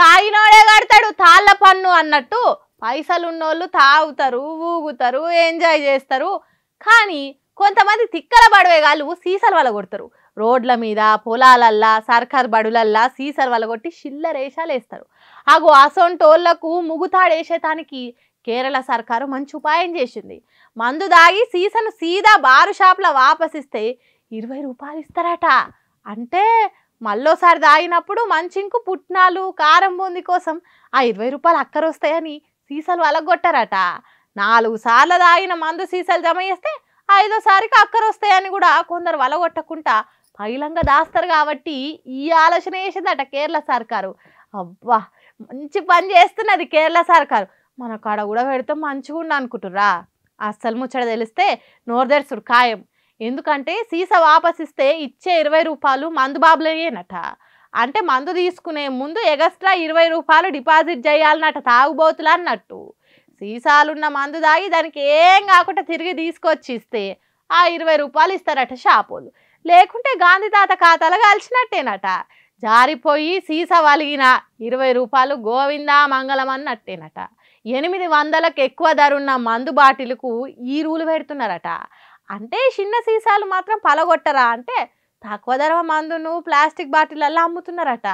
తాగినోడే కడతాడు తాళ్ళ పన్ను అన్నట్టు పైసలున్నోళ్ళు తాగుతారు ఊగుతారు ఎంజాయ్ చేస్తారు. కానీ కొంతమంది తిక్కల బడవేగాళ్ళు సీసాలు వల కొడతారు. రోడ్ల మీద పొలాలల్లా సర్కార్ బడులల్లా సీసాలు వల కొట్టి చిల్లరేషాలు వేస్తారు. అసొంటోళ్లకు ముగుతాడేసేటానికి కేరళ సర్కారు మంచి ఉపాయం చేసింది. మందు దాగి సీసాను సీదా బారు షాప్లో వాపసిస్తే 20 రూపాయలు ఇస్తారట. అంటే మళ్ళోసారి దాగినప్పుడు మంచింకు పుట్నాలు కారం బూంది కోసం ఆ 20 రూపాయలు అక్కరొస్తాయని సీసాలు వలగొట్టారట. 4 సార్లు దాగిన మందు సీసాలు జమ చేస్తే 5వ సారికి అక్కరొస్తాయని కూడా కొందరు వలగొట్టకుండా పైలంగా దాస్తారు. కాబట్టి ఈ ఆలోచన చేసిందట కేరళ సర్కారు. అబ్బా మంచి పని చేస్తున్నది కేరళ సర్కారు. మన కాడ కూడా పెడితే మంచిగా ఉండు అనుకుంటుర్రా? అస్సలు ముచ్చట తెలిస్తే నోరుదెరుసుడు ఖాయం. ఎందుకంటే సీసా వాపసిస్తే ఇచ్చే 20 రూపాయలు మందు బాబులయ్యేనట. అంటే మందు తీసుకునే ముందు ఎగస్ట్రా 20 రూపాయలు డిపాజిట్ చేయాలన్నట తాగుబోతులు అన్నట్టు. సీసాలున్న మందు దాగి దానికి ఏం కాకుండా తిరిగి తీసుకొచ్చి ఇస్తే ఆ 20 రూపాయలు ఇస్తారట షాపోలు. లేకుంటే గాంధీ తాత ఖాతాలో కలిసినట్టేనట. జారిపోయి సీసా వలిగిన 20 రూపాయలు గోవిందా మంగళం అన్నట్టేనట. 800లకు ఎక్కువ ధరున్న మందు బాటిల్కు ఈ రూలు పెడుతున్నారట. అంటే చిన్న సీసాలు మాత్రం పలగొట్టరా అంటే తక్కువ ధర మందును ప్లాస్టిక్ బాటిళ్ళల్లో అమ్ముతున్నారట.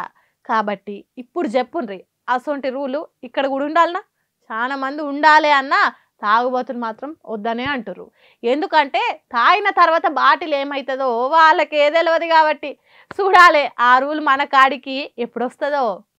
కాబట్టి ఇప్పుడు చెప్పుండ్రి అసొంటి రూలు ఇక్కడ కూడా ఉండాలనా? చాలా మంది ఉండాలి అన్న తాగుబోతులు మాత్రం వద్దనే అంటుర్రు. ఎందుకంటే తాగిన తర్వాత బాటిల్ ఏమవుతుందో వాళ్ళకే తెలియదు. కాబట్టి చూడాలి ఆ రూల్ మన కాడికి ఎప్పుడు వస్తుందో.